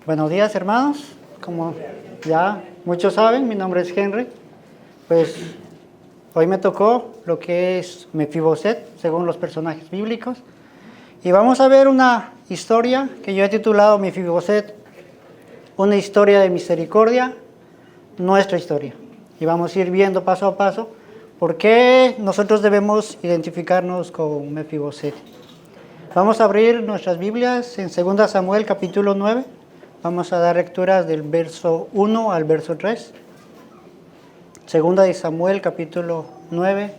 Buenos días, hermanos. Como ya muchos saben, mi nombre es Henry. Pues hoy me tocó lo que es Mefiboset, según los personajes bíblicos. Y vamos a ver una historia que yo he titulado Mefiboset, una historia de misericordia, nuestra historia. Y vamos a ir viendo paso a paso por qué nosotros debemos identificarnos con Mefiboset. Vamos a abrir nuestras Biblias en 2 Samuel capítulo 9. Vamos a dar lecturas del verso 1 al verso 3. 2 Samuel capítulo 9,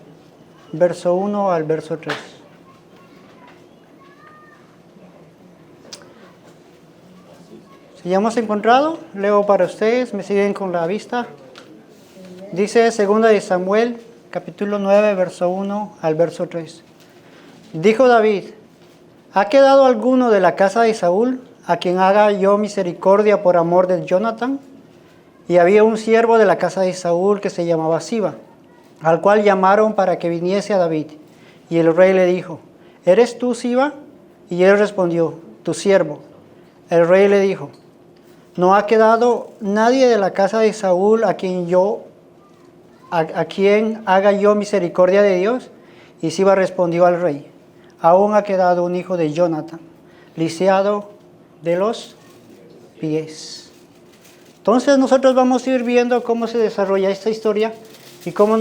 verso 1 al verso 3. Si ya hemos encontrado, leo para ustedes, me siguen con la vista. Dice 2 Samuel capítulo 9, verso 1 al verso 3. Dijo David: ¿ha quedado alguno de la casa de Saúl a quien haga yo misericordia por amor de Jonathan? Y había un siervo de la casa de Saúl que se llamaba Siba, al cual llamaron para que viniese a David. Y el rey le dijo: ¿eres tú, Siba? Y él respondió: tu siervo. El rey le dijo: ¿no ha quedado nadie de la casa de Saúl a quien haga yo misericordia de Dios? Y Siba respondió al rey: aún ha quedado un hijo de Jonathan, lisiado de los pies. Entonces nosotros vamos a ir viendo cómo se desarrolla esta historia y cómo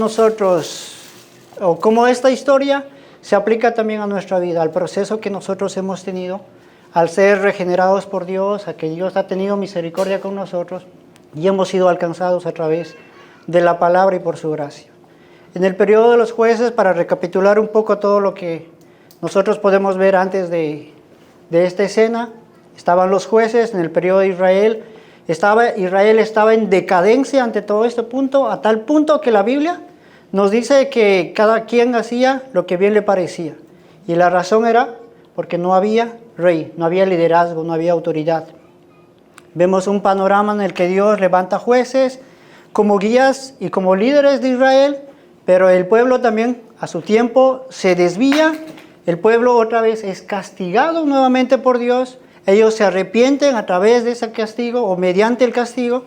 esta historia se aplica también a nuestra vida, al proceso que nosotros hemos tenido al ser regenerados por Dios, a que Dios ha tenido misericordia con nosotros y hemos sido alcanzados a través de la palabra y por su gracia. En el periodo de los jueces, para recapitular un poco todo lo que nosotros podemos ver antes de esta escena, estaban los jueces en el periodo de Israel. Israel estaba en decadencia ante todo este punto, a tal punto que la Biblia nos dice que cada quien hacía lo que bien le parecía. Y la razón era porque no había rey, no había liderazgo, no había autoridad. Vemos un panorama en el que Dios levanta jueces como guías y como líderes de Israel, pero el pueblo también a su tiempo se desvía. El pueblo otra vez es castigado nuevamente por Dios. Ellos se arrepienten a través de ese castigo o mediante el castigo,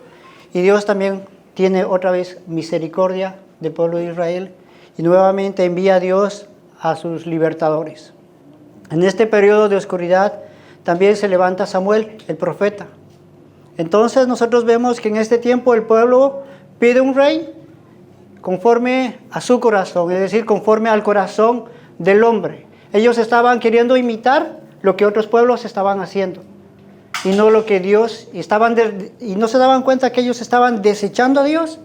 y Dios también tiene otra vez misericordia del pueblo de Israel y nuevamente envía a Dios a sus libertadores. En este periodo de oscuridad también se levanta Samuel, el profeta. Entonces nosotros vemos que en este tiempo el pueblo pide un rey conforme a su corazón, es decir, conforme al corazón del hombre. Ellos estaban queriendo imitar lo que otros pueblos estaban haciendo y no lo que Dios y no se daban cuenta que ellos estaban desechando a Dios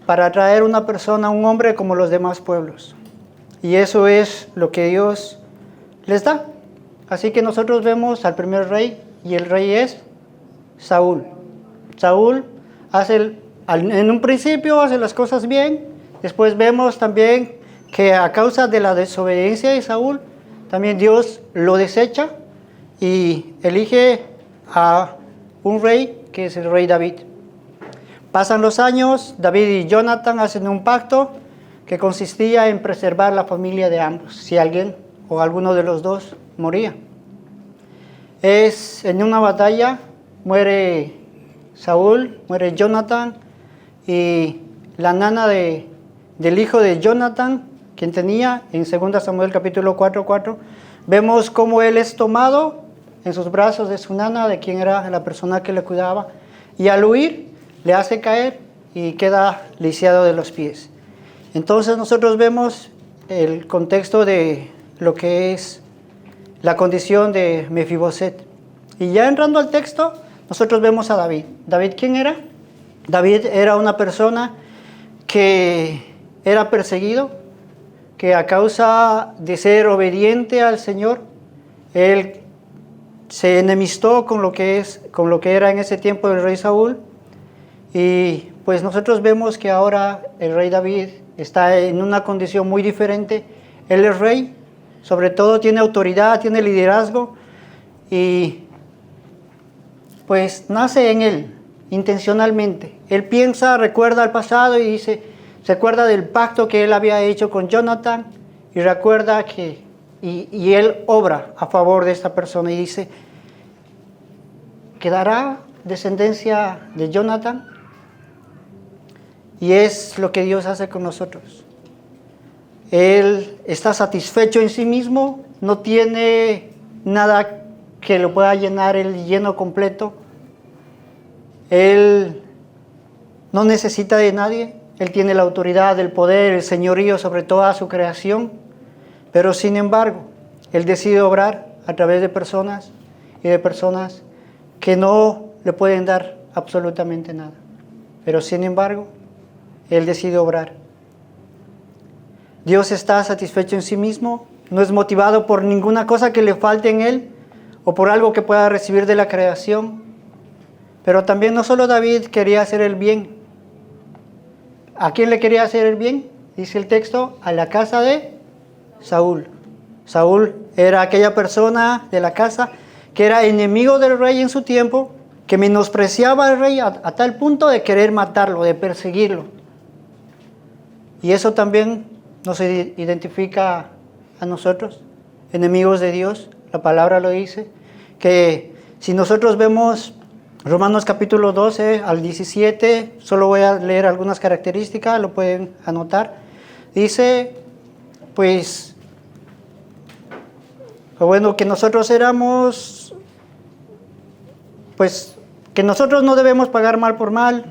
para traer una persona, un hombre como los demás pueblos. Y eso es lo que Dios les da. Así que nosotros vemos al primer rey, y el rey es Saúl. Saúl en un principio hace las cosas bien. Después vemos también que a causa de la desobediencia de Saúl, también Dios lo desecha y elige a un rey que es el rey David. Pasan los años, David y Jonathan hacen un pacto que consistía en preservar la familia de ambos, si alguien o alguno de los dos moría. En una batalla, muere Saúl, muere Jonathan, y la nana del hijo de Jonathan, quien tenía, en 2 Samuel capítulo 4:4, vemos cómo él es tomado en sus brazos de su nana, de quien era la persona que le cuidaba, y al huir le hace caer y queda lisiado de los pies. Entonces nosotros vemos el contexto de lo que es la condición de Mefiboset. Y ya entrando al texto, nosotros vemos a David. ¿David quién era? David era una persona que era perseguido, que a causa de ser obediente al Señor, él se enemistó con lo que era en ese tiempo el rey Saúl. Y pues nosotros vemos que ahora el rey David está en una condición muy diferente. Él es rey, sobre todo tiene autoridad, tiene liderazgo, y pues nace en él intencionalmente. Él recuerda el pasado y se acuerda del pacto que él había hecho con Jonathan, y recuerda y él obra a favor de esta persona y dice: quedará descendencia de Jonathan. Y es lo que Dios hace con nosotros. Él está satisfecho en sí mismo, no tiene nada que lo pueda llenar el lleno completo. Él no necesita de nadie. Él tiene la autoridad, el poder, el señorío sobre toda su creación. Pero sin embargo, Él decide obrar a través de personas y de personas que no le pueden dar absolutamente nada. Pero sin embargo, Él decide obrar. Dios está satisfecho en sí mismo, no es motivado por ninguna cosa que le falte en Él o por algo que pueda recibir de la creación. Pero también no solo David quería hacer el bien. ¿A quién le quería hacer el bien? Dice el texto, a la casa de Saúl. Saúl era aquella persona de la casa que era enemigo del rey en su tiempo, que menospreciaba al rey a tal punto de querer matarlo, de perseguirlo. Y eso también nos identifica a nosotros, enemigos de Dios. La palabra lo dice, que si nosotros vemos Romanos capítulo 12 al 17, solo voy a leer algunas características, lo pueden anotar. Dice, pues, bueno, que nosotros éramos, pues, que nosotros no debemos pagar mal por mal,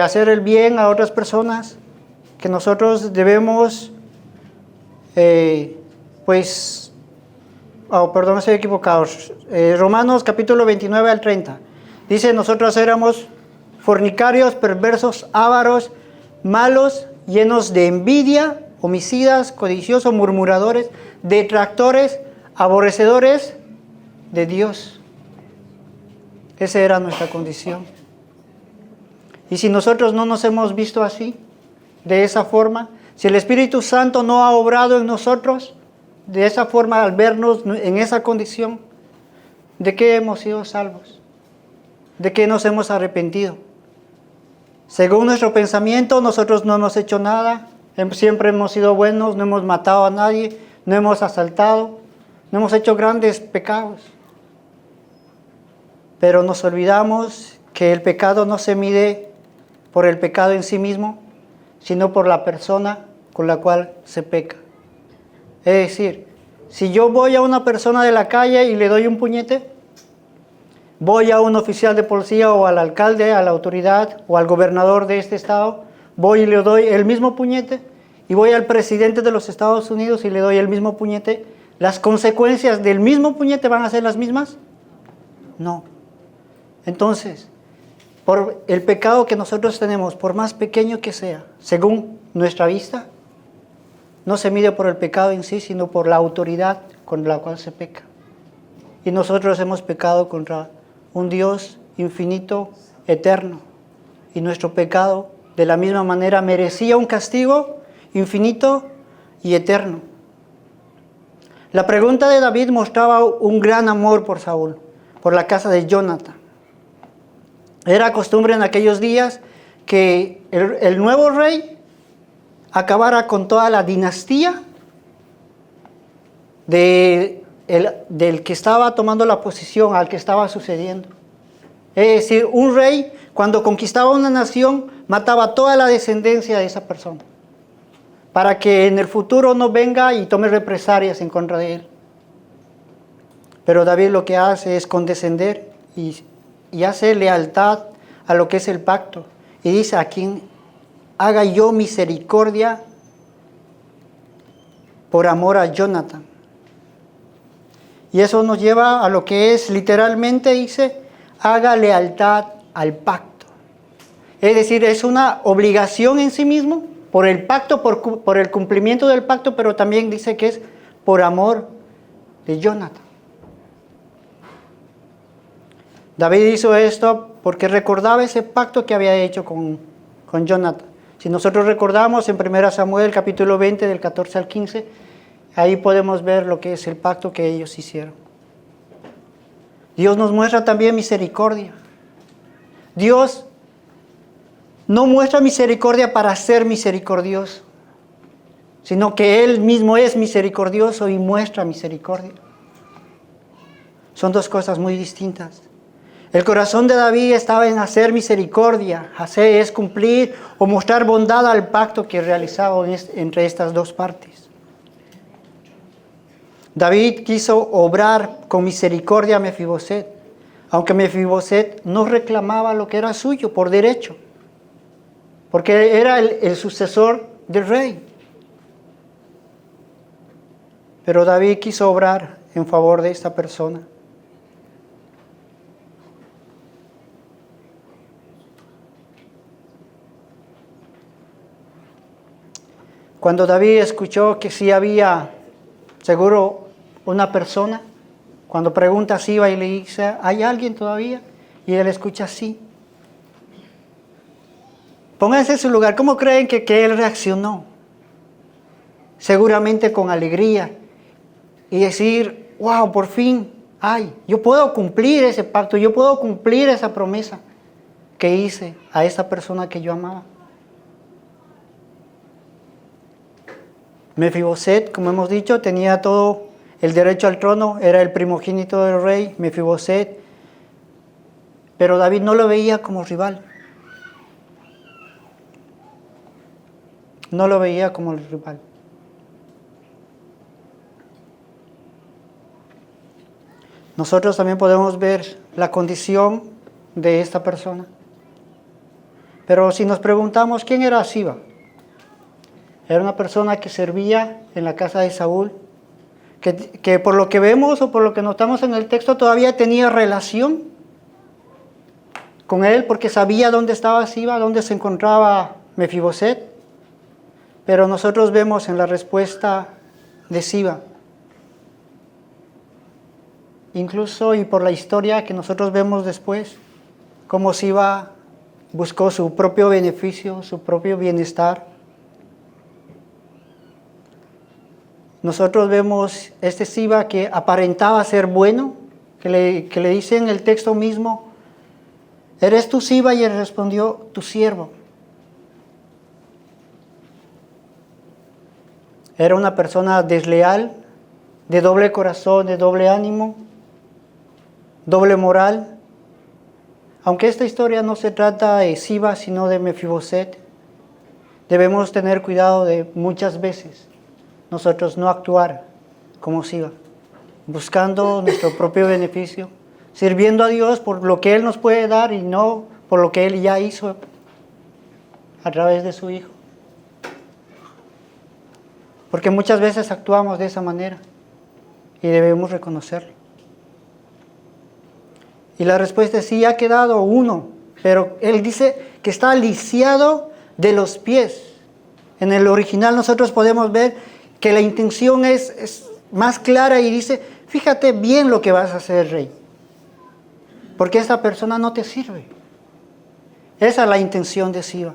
hacer el bien a otras personas, que nosotros debemos, perdón, estoy equivocado, Romanos capítulo 29 al 30, dice, nosotros éramos fornicarios, perversos, ávaros, malos, llenos de envidia, homicidas, codiciosos, murmuradores, detractores, aborrecedores de Dios. Esa era nuestra condición. Y si nosotros no nos hemos visto así, de esa forma, si el Espíritu Santo no ha obrado en nosotros, de esa forma, al vernos en esa condición, ¿de qué hemos sido salvos? ¿De qué nos hemos arrepentido? Según nuestro pensamiento, nosotros no hemos hecho nada, siempre hemos sido buenos, no hemos matado a nadie, no hemos asaltado, no hemos hecho grandes pecados. Pero nos olvidamos que el pecado no se mide por el pecado en sí mismo, sino por la persona con la cual se peca. Es decir, si yo voy a una persona de la calle y le doy un puñete, voy a un oficial de policía o al alcalde, a la autoridad o al gobernador de este estado, voy y le doy el mismo puñete, y voy al presidente de los Estados Unidos y le doy el mismo puñete, ¿las consecuencias del mismo puñete van a ser las mismas? No. Entonces, por el pecado que nosotros tenemos, por más pequeño que sea, según nuestra vista, no se mide por el pecado en sí, sino por la autoridad con la cual se peca. Y nosotros hemos pecado contra un Dios infinito, eterno. Y nuestro pecado, de la misma manera, merecía un castigo infinito y eterno. La pregunta de David mostraba un gran amor por Saúl, por la casa de Jonathan. Era costumbre en aquellos días que el nuevo rey acabara con toda la dinastía del que estaba tomando la posición, al que estaba sucediendo. Es decir, un rey, cuando conquistaba una nación, mataba toda la descendencia de esa persona, para que en el futuro no venga y tome represalias en contra de él. Pero David lo que hace es condescender y hace lealtad a lo que es el pacto. Y dice, a quien haga yo misericordia por amor a Jonathan. Y eso nos lleva a lo que es, literalmente dice, haga lealtad al pacto. Es decir, es una obligación en sí mismo, por el pacto, por el cumplimiento del pacto, pero también dice que es por amor de Jonathan. David hizo esto porque recordaba ese pacto que había hecho con Jonathan. Si nosotros recordamos en 1 Samuel capítulo 20 del 14 al 15, ahí podemos ver lo que es el pacto que ellos hicieron. Dios nos muestra también misericordia. Dios no muestra misericordia para ser misericordioso, sino que Él mismo es misericordioso y muestra misericordia. Son dos cosas muy distintas. El corazón de David estaba en hacer misericordia, hacer es cumplir o mostrar bondad al pacto que realizaba entre estas dos partes. David quiso obrar con misericordia a Mefiboset, aunque Mefiboset no reclamaba lo que era suyo por derecho, porque era el sucesor del rey. Pero David quiso obrar en favor de esta persona. Cuando David escuchó que sí había seguro una persona, cuando pregunta a Siba y le dice, ¿hay alguien todavía? Y él escucha sí. Pónganse en su lugar. ¿Cómo creen que él reaccionó? Seguramente con alegría y decir, wow, por fin, yo puedo cumplir ese pacto, yo puedo cumplir esa promesa que hice a esa persona que yo amaba. Mefiboset, como hemos dicho, tenía todo el derecho al trono, era el primogénito del rey, Mefiboset, pero David no lo veía como rival. No lo veía como el rival. Nosotros también podemos ver la condición de esta persona. Pero si nos preguntamos quién era Siba, era una persona que servía en la casa de Saúl, que por lo que vemos o por lo que notamos en el texto todavía tenía relación con él porque sabía dónde estaba Siba, dónde se encontraba Mefiboset. Pero nosotros vemos en la respuesta de Siba, incluso y por la historia que nosotros vemos después, cómo Siba buscó su propio beneficio, su propio bienestar. Nosotros vemos este Siba que aparentaba ser bueno, que le dice en el texto mismo, ¿eres tú Siba? Y él respondió, tu siervo. Era una persona desleal, de doble corazón, de doble ánimo, doble moral. Aunque esta historia no se trata de Siba, sino de Mefiboset, debemos tener cuidado de muchas veces nosotros no actuar como Siba, buscando nuestro propio beneficio, sirviendo a Dios por lo que Él nos puede dar y no por lo que Él ya hizo a través de su Hijo. Porque muchas veces actuamos de esa manera y debemos reconocerlo. Y la respuesta es sí, ha quedado uno, pero él dice que está lisiado de los pies. En el original nosotros podemos ver que la intención es más clara y dice, fíjate bien lo que vas a hacer, rey, porque esta persona no te sirve. Esa es la intención de Siba.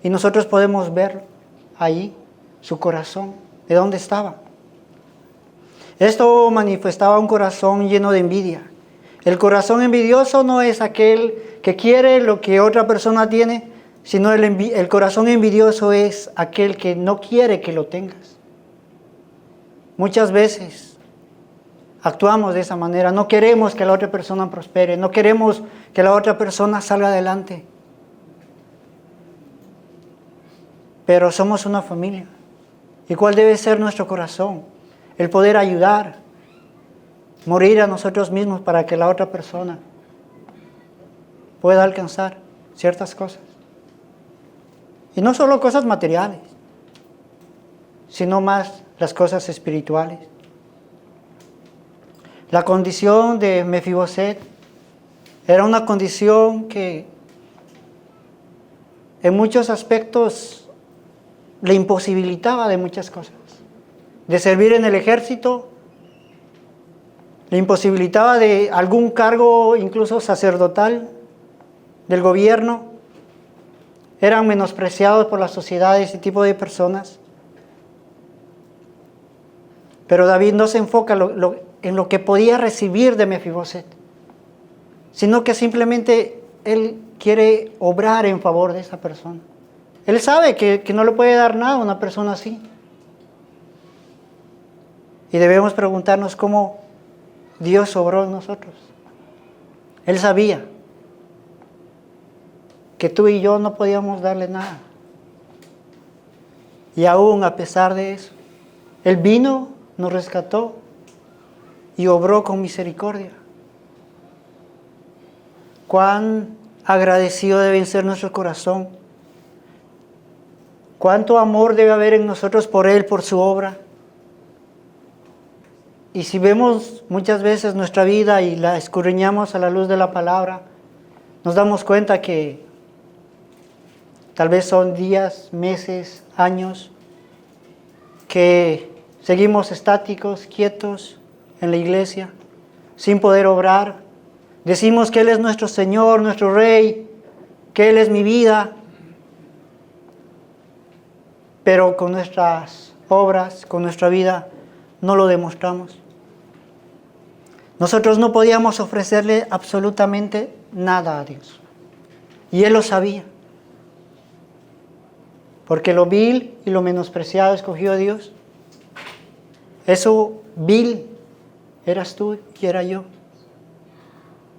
Y nosotros podemos ver ahí su corazón, de dónde estaba. Esto manifestaba un corazón lleno de envidia. El corazón envidioso no es aquel que quiere lo que otra persona tiene, sino el corazón envidioso es aquel que no quiere que lo tengas. Muchas veces actuamos de esa manera, no queremos que la otra persona prospere, no queremos que la otra persona salga adelante. Pero somos una familia. ¿Y cuál debe ser nuestro corazón? El poder ayudar, morir a nosotros mismos para que la otra persona pueda alcanzar ciertas cosas. Y no solo cosas materiales, sino más las cosas espirituales. La condición de Mefiboset era una condición que en muchos aspectos le imposibilitaba de muchas cosas. De servir en el ejército, le imposibilitaba de algún cargo incluso sacerdotal del gobierno. Eran menospreciados por la sociedad ese tipo de personas. Pero David no se enfoca en lo que podía recibir de Mefiboset, sino que simplemente él quiere obrar en favor de esa persona. Él sabe que no le puede dar nada a una persona así. Y debemos preguntarnos cómo Dios obró en nosotros. Él sabía que tú y yo no podíamos darle nada. Y aún a pesar de eso, Él vino, nos rescató y obró con misericordia. Cuán agradecido debe ser nuestro corazón. Cuánto amor debe haber en nosotros por Él, por su obra. Y si vemos muchas veces nuestra vida y la escudriñamos a la luz de la palabra, nos damos cuenta que tal vez son días, meses, años, que seguimos estáticos, quietos en la iglesia, sin poder obrar. Decimos que Él es nuestro Señor, nuestro Rey, que Él es mi vida, pero con nuestras obras, con nuestra vida, no lo demostramos. Nosotros no podíamos ofrecerle absolutamente nada a Dios. Y Él lo sabía. Porque lo vil y lo menospreciado escogió a Dios. Eso vil eras tú y era yo.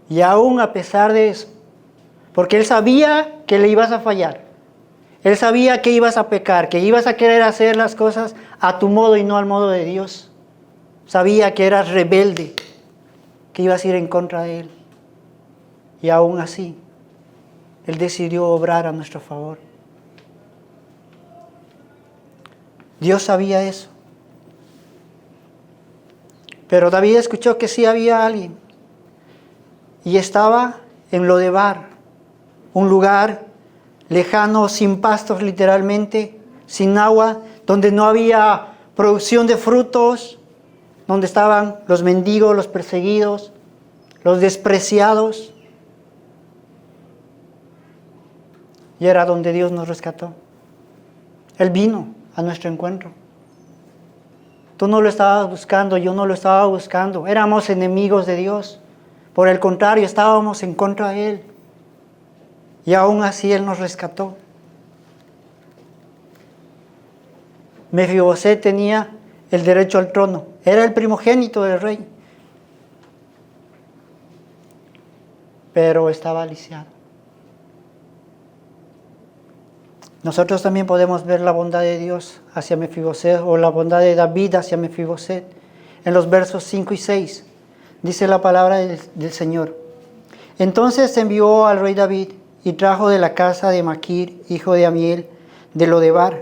Y aún a pesar de eso, porque Él sabía que le ibas a fallar. Él sabía que ibas a pecar, que ibas a querer hacer las cosas a tu modo y no al modo de Dios. Sabía que eras rebelde, que ibas a ir en contra de Él. Y aún así, Él decidió obrar a nuestro favor. Dios sabía eso. Pero David escuchó que sí había alguien. Y estaba en Lodebar, un lugar lejano, sin pastos literalmente, sin agua, donde no había producción de frutos, donde estaban los mendigos, los perseguidos, los despreciados. Y era donde Dios nos rescató. Él vino a nuestro encuentro. Tú no lo estabas buscando, yo no lo estaba buscando. Éramos enemigos de Dios. Por el contrario, estábamos en contra de Él. Y aún así Él nos rescató. Mefiboset tenía el derecho al trono. Era el primogénito del rey. Pero estaba lisiado. Nosotros también podemos ver la bondad de Dios hacia Mefiboset, o la bondad de David hacia Mefiboset. En los versos 5 y 6 dice la palabra del Señor. Entonces envió al rey David y trajo de la casa de Maquir, hijo de Amiel, de Lodebar.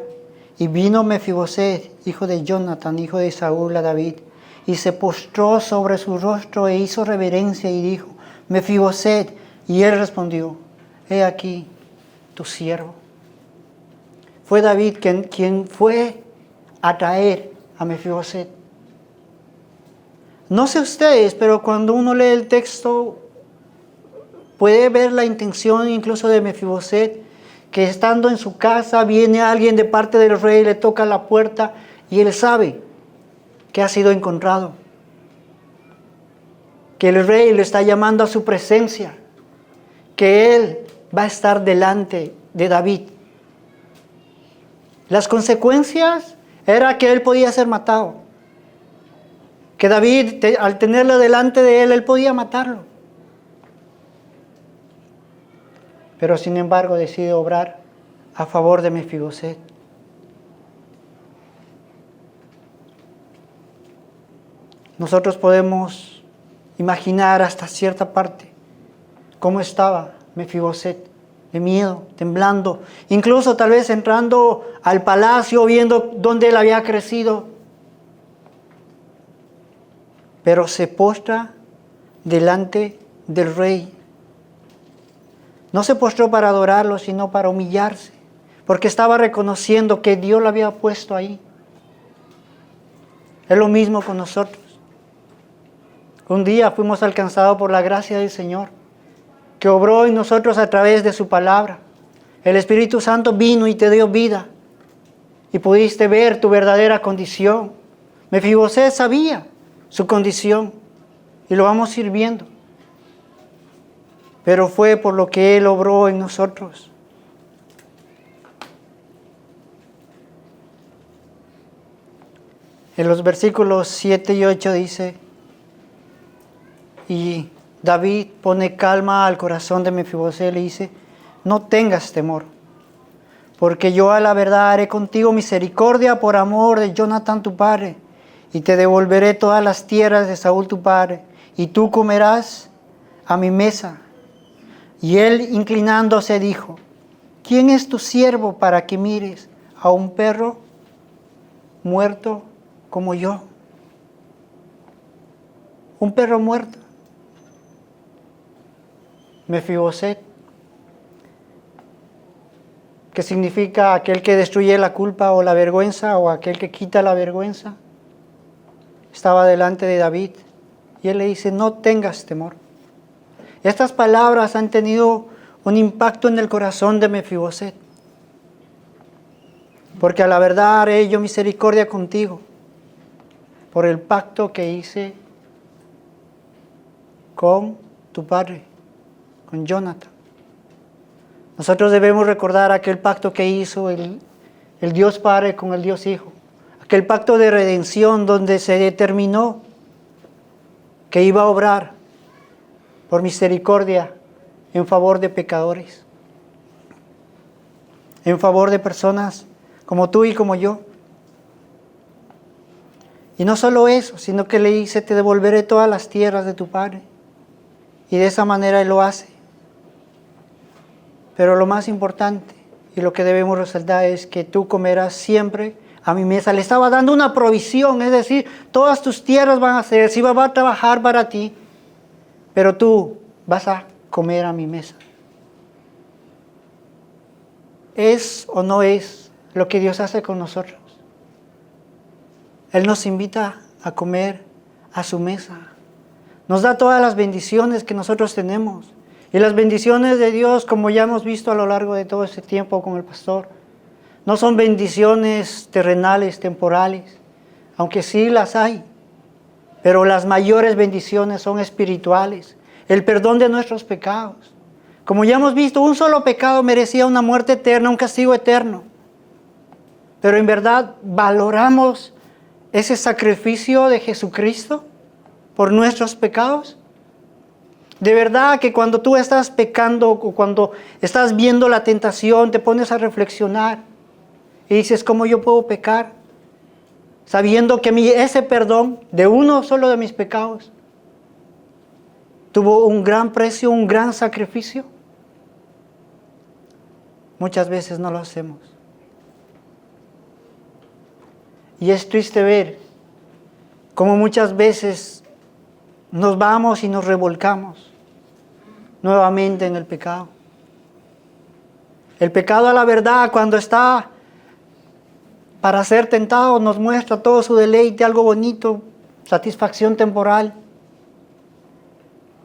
Y vino Mefiboset, hijo de Jonathan, hijo de Saúl, a David, y se postró sobre su rostro e hizo reverencia y dijo, Mefiboset. Y él respondió, he aquí tu siervo. Fue David quien fue a traer a Mefiboset. No sé ustedes, pero cuando uno lee el texto, puede ver la intención incluso de Mefiboset, que estando en su casa viene alguien de parte del rey, le toca la puerta y él sabe que ha sido encontrado. Que el rey le está llamando a su presencia, que él va a estar delante de David. Las consecuencias era que él podía ser matado. Que David, al tenerlo delante de él podía matarlo. Pero sin embargo decide obrar a favor de Mefiboset. Nosotros podemos imaginar hasta cierta parte cómo estaba Mefiboset, de miedo, temblando, incluso tal vez entrando al palacio, viendo dónde él había crecido. Pero se postra delante del rey. No se postró para adorarlo, sino para humillarse, porque estaba reconociendo que Dios lo había puesto ahí. Es lo mismo con nosotros. Un día fuimos alcanzados por la gracia del Señor, que obró en nosotros a través de su palabra. El Espíritu Santo vino y te dio vida, y pudiste ver tu verdadera condición. Mefiboset sabía su condición, y lo vamos a ir viendo. Pero fue por lo que Él obró en nosotros. En los versículos 7 y 8 dice, y David pone calma al corazón de Mefiboset y le dice, no tengas temor, porque yo a la verdad haré contigo misericordia por amor de Jonatán tu padre, y te devolveré todas las tierras de Saúl tu padre, y tú comerás a mi mesa. Y él, inclinándose, dijo, ¿quién es tu siervo para que mires a un perro muerto como yo? Un perro muerto. Mefiboset, que significa aquel que destruye la culpa o la vergüenza, o aquel que quita la vergüenza, estaba delante de David y él le dice, no tengas temor. Estas palabras han tenido un impacto en el corazón de Mefiboset, porque a la verdad haré yo misericordia contigo por el pacto que hice con tu padre, con Jonatán. Nosotros debemos recordar aquel pacto que hizo el Dios Padre con el Dios Hijo. Aquel pacto de redención donde se determinó que iba a obrar por misericordia en favor de pecadores, en favor de personas como tú y como yo. Y no solo eso, sino que le dice, te devolveré todas las tierras de tu padre. Y de esa manera él lo hace. Pero lo más importante y lo que debemos resaltar es que tú comerás siempre a mi mesa. Le estaba dando una provisión, es decir, todas tus tierras van a ser, sí va a trabajar para ti, pero tú vas a comer a mi mesa. ¿Es o no es lo que Dios hace con nosotros? Él nos invita a comer a su mesa. Nos da todas las bendiciones que nosotros tenemos. Y las bendiciones de Dios, como ya hemos visto a lo largo de todo este tiempo con el pastor, no son bendiciones terrenales, temporales, aunque sí las hay. Pero las mayores bendiciones son espirituales. El perdón de nuestros pecados. Como ya hemos visto, un solo pecado merecía una muerte eterna, un castigo eterno. Pero en verdad, ¿valoramos ese sacrificio de Jesucristo por nuestros pecados? De verdad que cuando tú estás pecando o cuando estás viendo la tentación, te pones a reflexionar y dices, ¿cómo yo puedo pecar? Sabiendo que ese perdón de uno solo de mis pecados tuvo un gran precio, un gran sacrificio. Muchas veces no lo hacemos. Y es triste ver cómo muchas veces nos vamos y nos revolcamos nuevamente en el pecado. El pecado, a la verdad, cuando está para ser tentado, nos muestra todo su deleite, algo bonito, satisfacción temporal.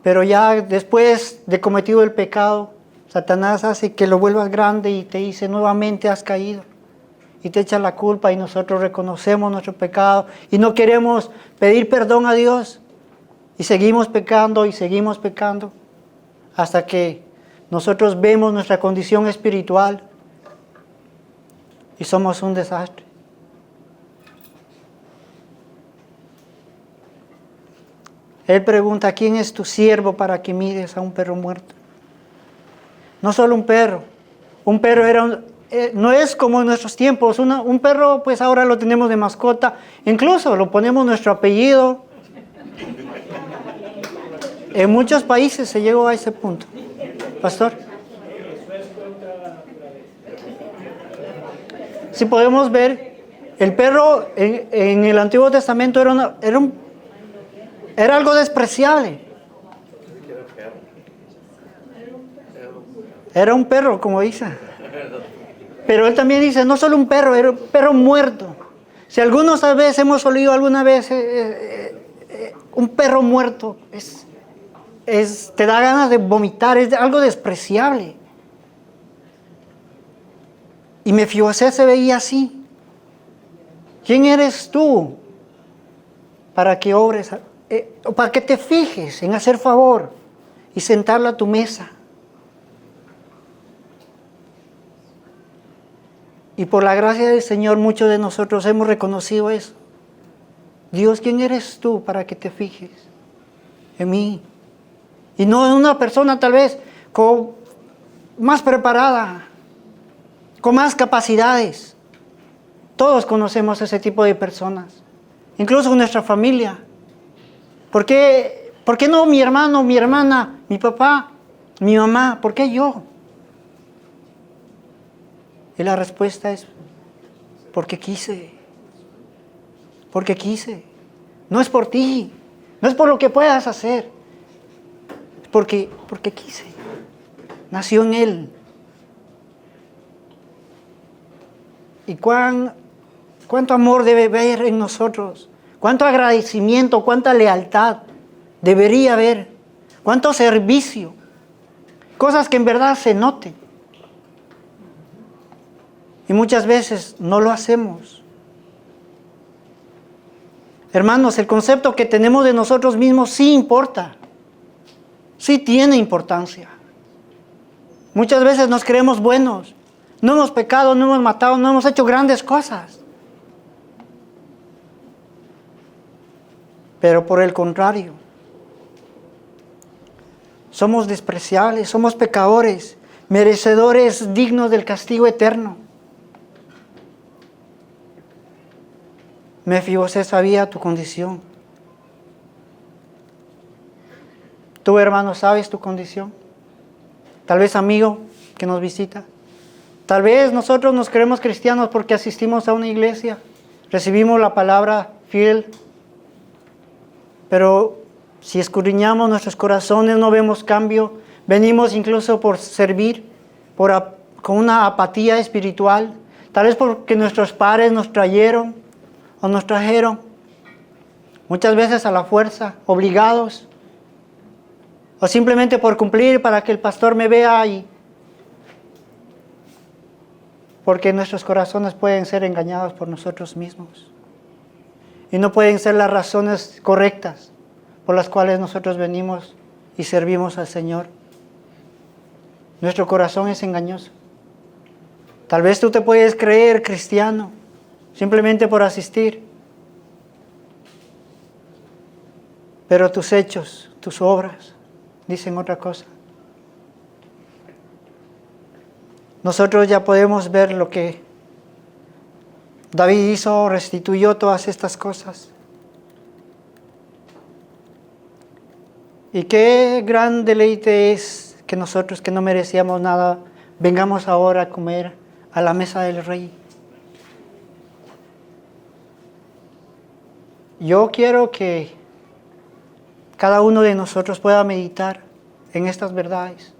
Pero ya después de cometido el pecado, Satanás hace que lo vuelvas grande y te dice, nuevamente has caído. Y te echa la culpa y nosotros reconocemos nuestro pecado y no queremos pedir perdón a Dios. Y seguimos pecando y seguimos pecando hasta que nosotros vemos nuestra condición espiritual y somos un desastre. Él pregunta, ¿quién es tu siervo para que mires a un perro muerto? No solo un perro no es como en nuestros tiempos. Un perro, pues ahora lo tenemos de mascota, incluso lo ponemos nuestro apellido. En muchos países se llegó a ese punto. Pastor. Si podemos ver, el perro en el Antiguo Testamento era algo despreciable. Era un perro, como dice. Pero él también dice, no solo un perro, era un perro muerto. Si algunos tal vez hemos oído alguna vez un perro muerto, te da ganas de vomitar, es algo despreciable. Y Mefiboset se veía así. ¿Quién eres tú para que obres, para que te fijes en hacer favor y sentarlo a tu mesa? Y por la gracia del Señor, muchos de nosotros hemos reconocido eso. Dios, ¿quién eres tú para que te fijes en mí Y no una persona tal vez más preparada, con más capacidades. Todos conocemos ese tipo de personas, incluso nuestra familia. ¿Por qué no mi hermano, mi hermana, mi papá, mi mamá? ¿Por qué yo? Y la respuesta es, porque quise. Porque quise. No es por ti, no es por lo que puedas hacer, es porque quise. Nació en Él. Y cuánto amor debe haber en nosotros, cuánto agradecimiento, cuánta lealtad debería haber, cuánto servicio, cosas que en verdad se noten. Y muchas veces no lo hacemos. Hermanos, el concepto que tenemos de nosotros mismos sí importa, sí tiene importancia. Muchas veces nos creemos buenos, no hemos pecado, no hemos matado, no hemos hecho grandes cosas. Pero por el contrario, somos despreciables, somos pecadores, merecedores dignos del castigo eterno. Mefibosé sabía tu condición. Tú, hermano, sabes tu condición. Tal vez amigo que nos visita. Tal vez nosotros nos creemos cristianos porque asistimos a una iglesia, recibimos la palabra fiel, pero si escudriñamos nuestros corazones no vemos cambio, venimos incluso por servir, con una apatía espiritual, tal vez porque nuestros padres nos trajeron o nos trajeron, muchas veces a la fuerza, obligados, o simplemente por cumplir para que el pastor me vea y porque nuestros corazones pueden ser engañados por nosotros mismos. Y no pueden ser las razones correctas por las cuales nosotros venimos y servimos al Señor. Nuestro corazón es engañoso. Tal vez tú te puedes creer cristiano simplemente por asistir. Pero tus hechos, tus obras, dicen otra cosa. Nosotros ya podemos ver lo que David hizo, restituyó todas estas cosas. Y qué gran deleite es que nosotros que no merecíamos nada, vengamos ahora a comer a la mesa del Rey. Yo quiero que cada uno de nosotros pueda meditar en estas verdades.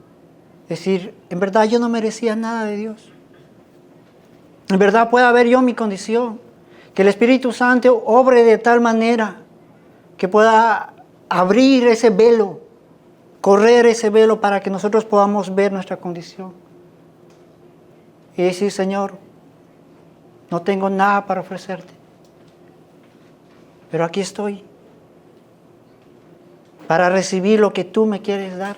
Decir, en verdad yo no merecía nada de Dios. En verdad pueda ver yo mi condición. Que el Espíritu Santo obre de tal manera que pueda abrir ese velo, correr ese velo para que nosotros podamos ver nuestra condición. Y decir, Señor, no tengo nada para ofrecerte, pero aquí estoy para recibir lo que tú me quieres dar.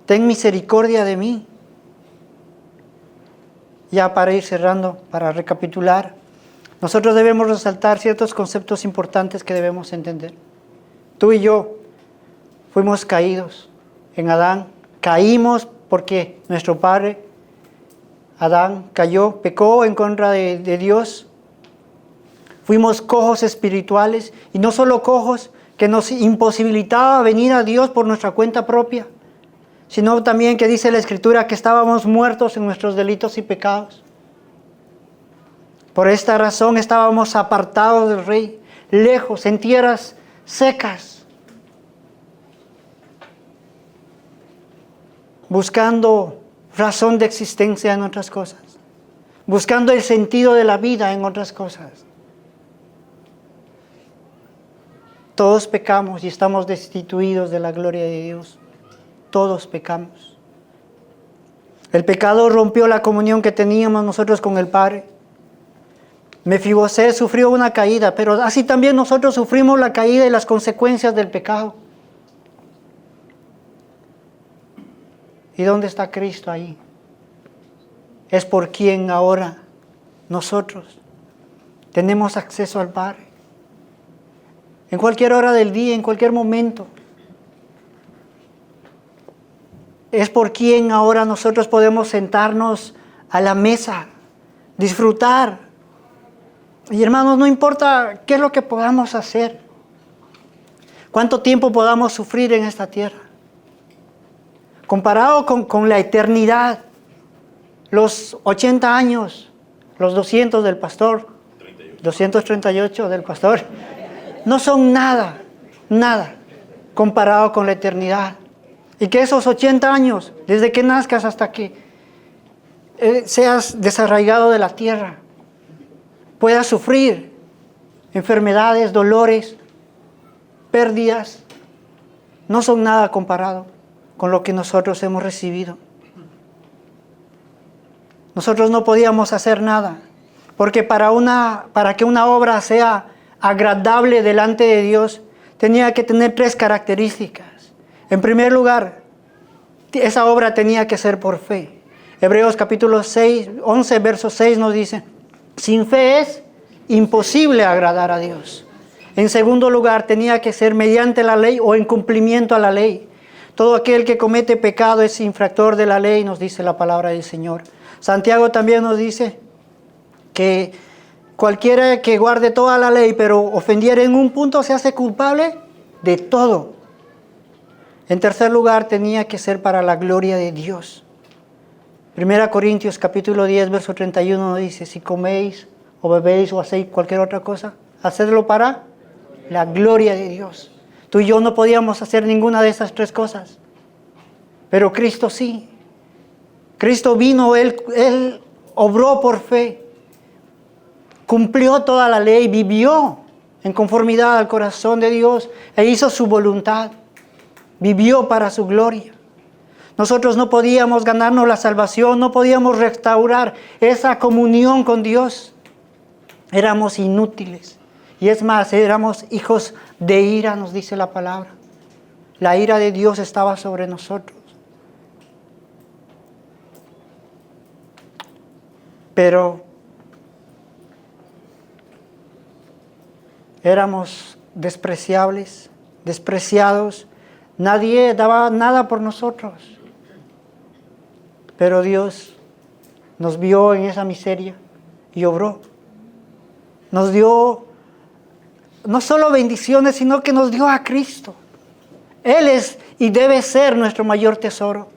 Ten misericordia de mí. Ya para ir cerrando, para recapitular, nosotros debemos resaltar ciertos conceptos importantes que debemos entender. Tú y yo fuimos caídos en Adán. Caímos porque nuestro padre Adán cayó, pecó en contra de Dios. Fuimos cojos espirituales, y no solo cojos que nos imposibilitaba venir a Dios por nuestra cuenta propia, sino también que dice la Escritura que estábamos muertos en nuestros delitos y pecados. Por esta razón estábamos apartados del Rey, lejos, en tierras secas, buscando razón de existencia en otras cosas, buscando el sentido de la vida en otras cosas. Todos pecamos y estamos destituidos de la gloria de Dios. Todos pecamos. El pecado rompió la comunión que teníamos nosotros con el Padre. Mefibosé sufrió una caída, pero así también nosotros sufrimos la caída y las consecuencias del pecado. ¿Y dónde está Cristo ahí? Es por quien ahora nosotros tenemos acceso al Padre. En cualquier hora del día, en cualquier momento. es por quien ahora nosotros podemos sentarnos a la mesa, disfrutar. Y hermanos, no importa qué es lo que podamos hacer, cuánto tiempo podamos sufrir en esta tierra, comparado con la eternidad, los 80 años, los 200 del pastor, 238 del pastor, no son nada, nada, comparado con la eternidad. Y que esos 80 años, desde que nazcas hasta que seas desarraigado de la tierra, puedas sufrir enfermedades, dolores, pérdidas, no son nada comparado con lo que nosotros hemos recibido. Nosotros no podíamos hacer nada, porque para que una obra sea agradable delante de Dios, tenía que tener 3 características. En primer lugar, esa obra tenía que ser por fe. Hebreos capítulo 11, verso 6 nos dice, sin fe es imposible agradar a Dios. En segundo lugar, tenía que ser mediante la ley o en cumplimiento a la ley. Todo aquel que comete pecado es infractor de la ley, nos dice la palabra del Señor. Santiago también nos dice que cualquiera que guarde toda la ley, pero ofendiera en un punto, se hace culpable de todo. En tercer lugar, tenía que ser para la gloria de Dios. 1 Corintios capítulo 10, verso 31 nos dice, si coméis o bebéis o hacéis cualquier otra cosa, hacedlo para la gloria de Dios. Tú y yo no podíamos hacer ninguna de esas 3 cosas, pero Cristo sí. Cristo vino, Él obró por fe, cumplió toda la ley, vivió en conformidad al corazón de Dios e hizo su voluntad. Vivió para su gloria. Nosotros no podíamos ganarnos la salvación, no podíamos restaurar esa comunión con Dios. Éramos inútiles. Y es más, éramos hijos de ira, nos dice la palabra. La ira de Dios estaba sobre nosotros. Pero éramos despreciables, despreciados. Nadie daba nada por nosotros. Pero Dios nos vio en esa miseria y obró. Nos dio no solo bendiciones, sino que nos dio a Cristo. Él es y debe ser nuestro mayor tesoro.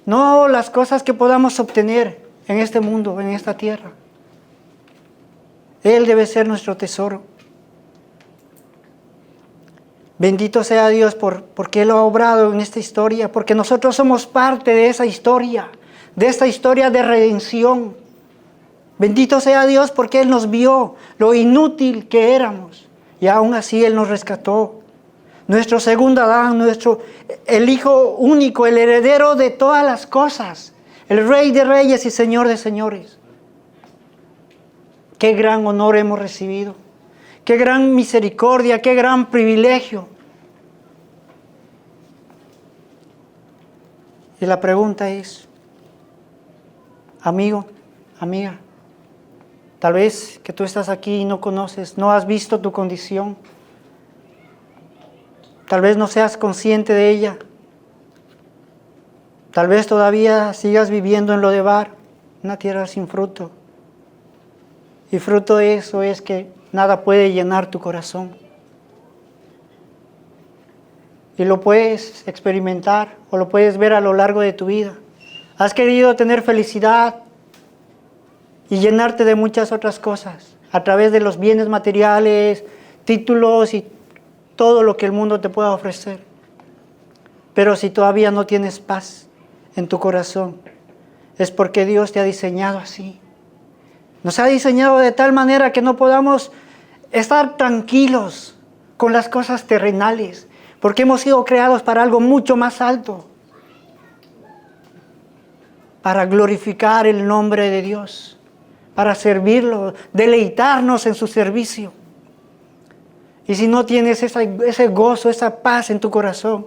No las cosas que podamos obtener en este mundo, en esta tierra. Él debe ser nuestro tesoro. Bendito sea Dios porque Él ha obrado en esta historia, porque nosotros somos parte de esa historia, de esta historia de redención. Bendito sea Dios porque Él nos vio lo inútil que éramos y aún así Él nos rescató. Nuestro segundo Adán, el Hijo único, el heredero de todas las cosas, el Rey de Reyes y Señor de Señores. Qué gran honor hemos recibido, qué gran misericordia, qué gran privilegio. Y la pregunta es, amigo, amiga, tal vez que tú estás aquí y no conoces, no has visto tu condición. Tal vez no seas consciente de ella. Tal vez todavía sigas viviendo en Lodebar, una tierra sin fruto. Y fruto de eso es que nada puede llenar tu corazón. Y lo puedes experimentar o lo puedes ver a lo largo de tu vida. Has querido tener felicidad y llenarte de muchas otras cosas a través de los bienes materiales, títulos y todo lo que el mundo te pueda ofrecer. Pero si todavía no tienes paz en tu corazón, es porque Dios te ha diseñado así. Nos ha diseñado de tal manera que no podamos estar tranquilos con las cosas terrenales, porque hemos sido creados para algo mucho más alto, para glorificar el nombre de Dios, para servirlo, deleitarnos en su servicio. Y si no tienes ese gozo, esa paz en tu corazón,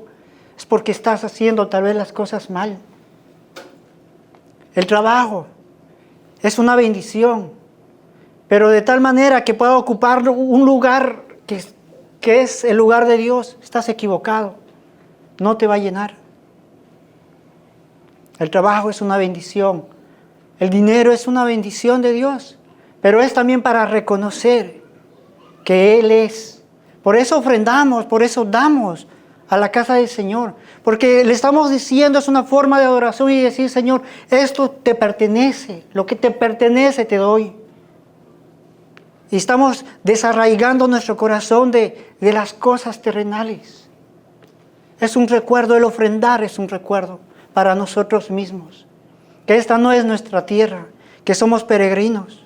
es porque estás haciendo tal vez las cosas mal. El trabajo es una bendición, pero de tal manera que pueda ocupar un lugar que es el lugar de Dios, estás equivocado. No te va a llenar. El trabajo es una bendición. El dinero es una bendición de Dios. Pero es también para reconocer que Él es. Por eso ofrendamos, por eso damos a la casa del Señor. Porque le estamos diciendo, es una forma de adoración y decir, Señor, esto te pertenece. Lo que te pertenece te doy. Y estamos desarraigando nuestro corazón de las cosas terrenales. Es un recuerdo, el ofrendar es un recuerdo para nosotros mismos. Que esta no es nuestra tierra, que somos peregrinos.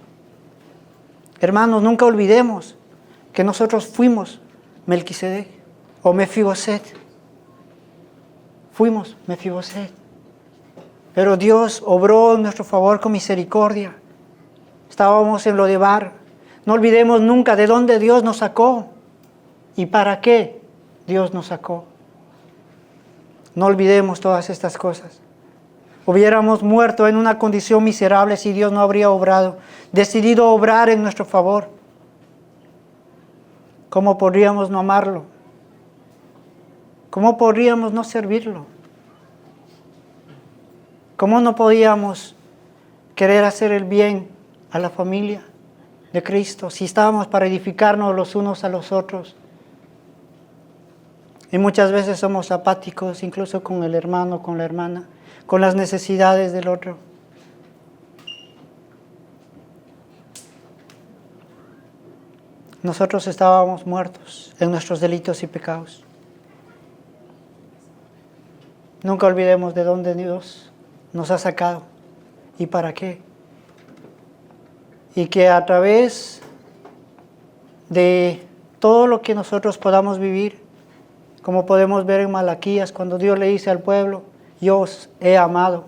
Hermanos, nunca olvidemos que nosotros fuimos Melquisedec o Mefiboset. Fuimos Mefiboset. Pero Dios obró en nuestro favor con misericordia. Estábamos en Lodebar. No olvidemos nunca de dónde Dios nos sacó y para qué Dios nos sacó. No olvidemos todas estas cosas. Hubiéramos muerto en una condición miserable si Dios no habría obrado, decidido obrar en nuestro favor. ¿Cómo podríamos no amarlo? ¿Cómo podríamos no servirlo? ¿Cómo no podíamos querer hacer el bien a la familia de Cristo si estábamos para edificarnos los unos a los otros? Y muchas veces somos apáticos, incluso con el hermano, con la hermana, con las necesidades del otro. Nosotros estábamos muertos en nuestros delitos y pecados. Nunca olvidemos de dónde Dios nos ha sacado y para qué. Y que a través de todo lo que nosotros podamos vivir, como podemos ver en Malaquías, cuando Dios le dice al pueblo, yo os he amado.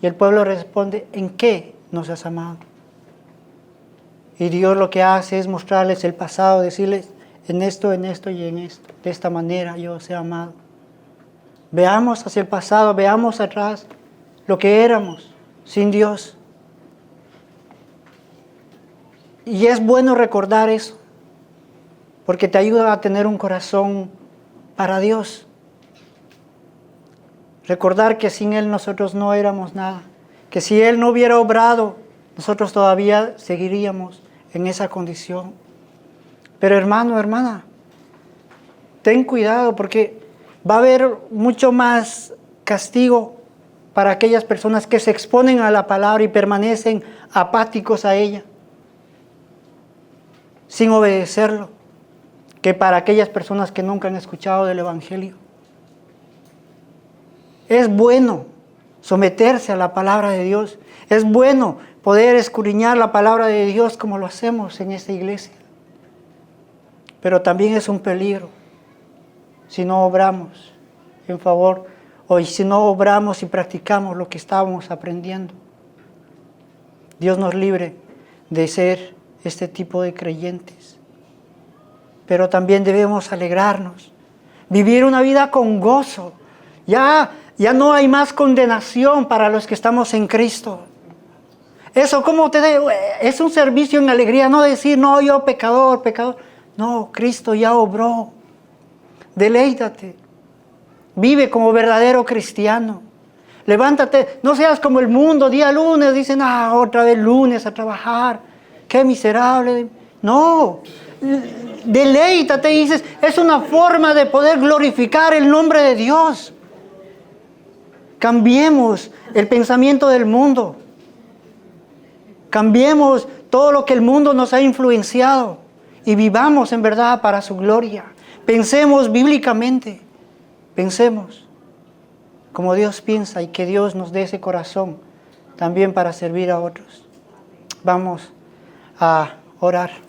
Y el pueblo responde, ¿en qué nos has amado? Y Dios lo que hace es mostrarles el pasado, decirles, en esto y en esto. De esta manera yo os he amado. Veamos hacia el pasado, veamos atrás lo que éramos sin Dios. Y es bueno recordar eso, porque te ayuda a tener un corazón para Dios. Recordar que sin Él nosotros no éramos nada, que si Él no hubiera obrado, nosotros todavía seguiríamos en esa condición. Pero hermano, hermana, ten cuidado porque va a haber mucho más castigo para aquellas personas que se exponen a la palabra y permanecen apáticos a ella, sin obedecerlo, que para aquellas personas que nunca han escuchado del Evangelio. Es bueno someterse a la palabra de Dios. Es bueno poder escudriñar la palabra de Dios como lo hacemos en esta iglesia. Pero también es un peligro si no obramos en favor o si no obramos y practicamos lo que estábamos aprendiendo. Dios nos libre de ser este tipo de creyentes. Pero también debemos alegrarnos, vivir una vida con gozo. Ya no hay más condenación para los que estamos en Cristo. Eso, ¿cómo te digo? Es un servicio en alegría, no decir, no, yo pecador. No, Cristo ya obró. Deleítate. Vive como verdadero cristiano. Levántate, no seas como el mundo, día lunes, dicen, otra vez lunes a trabajar. Qué miserable. No, deleítate, dices, es una forma de poder glorificar el nombre de Dios. Cambiemos el pensamiento del mundo. Cambiemos todo lo que el mundo nos ha influenciado y vivamos en verdad para su gloria. Pensemos bíblicamente. Pensemos como Dios piensa y que Dios nos dé ese corazón también para servir a otros. Vamos a orar.